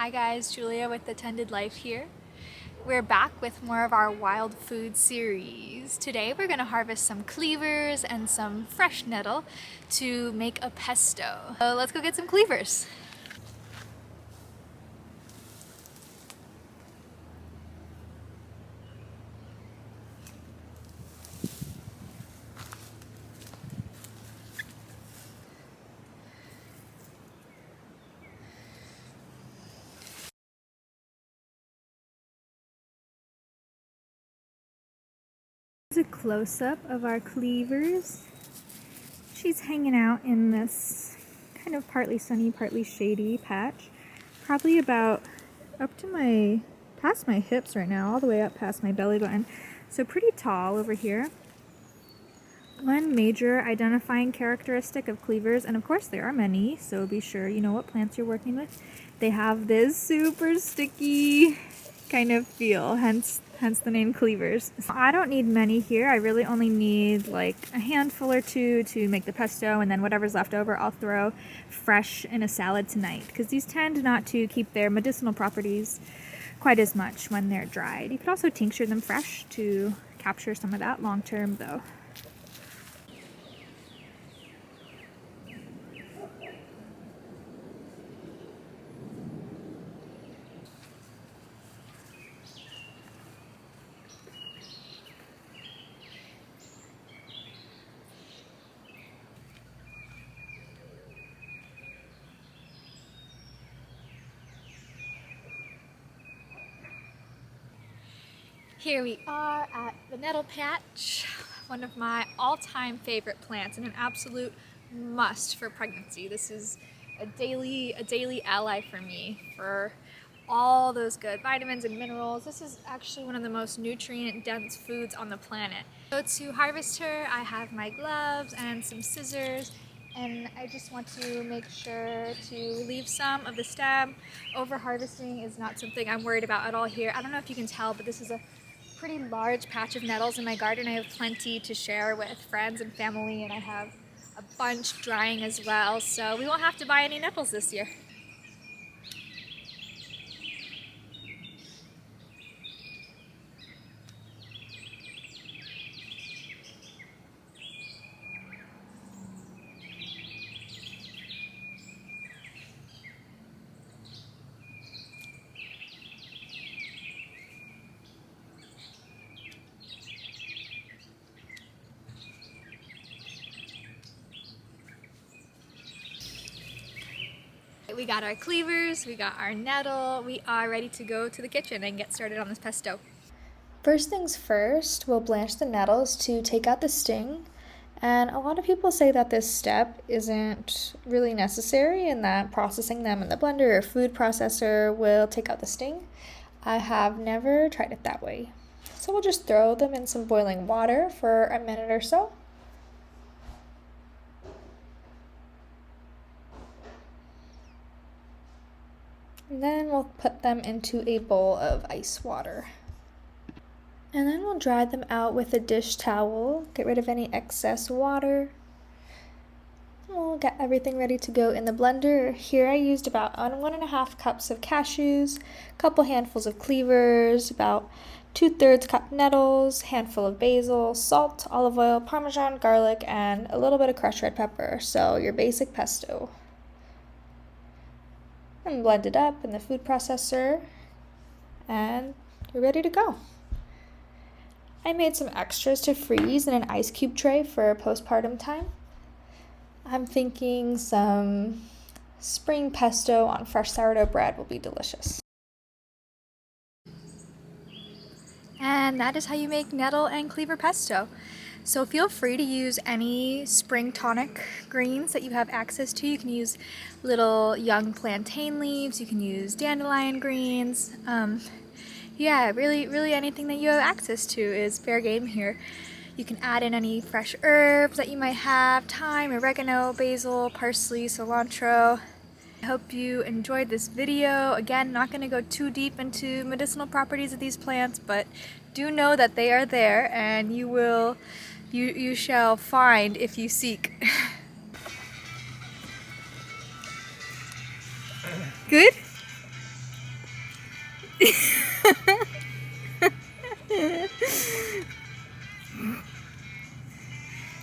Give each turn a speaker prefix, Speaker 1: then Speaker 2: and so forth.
Speaker 1: Hi guys, Julia with the Tended Life here. We're back with more of our wild food series. Today we're going to harvest some cleavers and some fresh nettle to make a pesto. So let's go get some cleavers. Here's a close-up of our cleavers. She's hanging out in this kind of partly sunny, partly shady patch. Probably about up to past my hips right now, all the way up past my belly button. So pretty tall over here. One major identifying characteristic of cleavers, and of course there are many, so be sure you know what plants you're working with. They have this super sticky kind of feel, hence the name cleavers. So I don't need many here. I really only need like a handful or two to make the pesto, and then whatever's left over I'll throw fresh in a salad tonight, because these tend not to keep their medicinal properties quite as much when they're dried. You could also tincture them fresh to capture some of that long term though. Here we are at the nettle patch, one of my all-time favorite plants and an absolute must for pregnancy. This is a daily ally for me for all those good vitamins and minerals. This is actually one of the most nutrient-dense foods on the planet. So to harvest her, I have my gloves and some scissors, and I just want to make sure to leave some of the stem. Over harvesting is not something I'm worried about at all here. I don't know if you can tell, but this is a pretty large patch of nettles in my garden. I have plenty to share with friends and family, and I have a bunch drying as well, so we won't have to buy any nettles this year. We got our cleavers, we got our nettle, we are ready to go to the kitchen and get started on this pesto. First things first, we'll blanch the nettles to take out the sting. And a lot of people say that this step isn't really necessary and that processing them in the blender or food processor will take out the sting. I have never tried it that way. So we'll just throw them in some boiling water for a minute or so. And then we'll put them into a bowl of ice water. And then we'll dry them out with a dish towel, get rid of any excess water. We'll get everything ready to go in the blender. Here I used about 1.5 cups of cashews, a couple handfuls of cleavers, about 2/3 cup nettles, handful of basil, salt, olive oil, parmesan, garlic, and a little bit of crushed red pepper. So your basic pesto. And blend it up in the food processor, and you're ready to go. I made some extras to freeze in an ice cube tray for postpartum time. I'm thinking some spring pesto on fresh sourdough bread will be delicious. And that is how you make nettle and cleaver pesto. So feel free to use any spring tonic greens that you have access to. You can use little young plantain leaves, you can use dandelion greens. Yeah, really anything that you have access to is fair game here. You can add in any fresh herbs that you might have, thyme, oregano, basil, parsley, cilantro. I hope you enjoyed this video. Again, not going to go too deep into medicinal properties of these plants, but do know that they are there and you shall find if you seek. Good?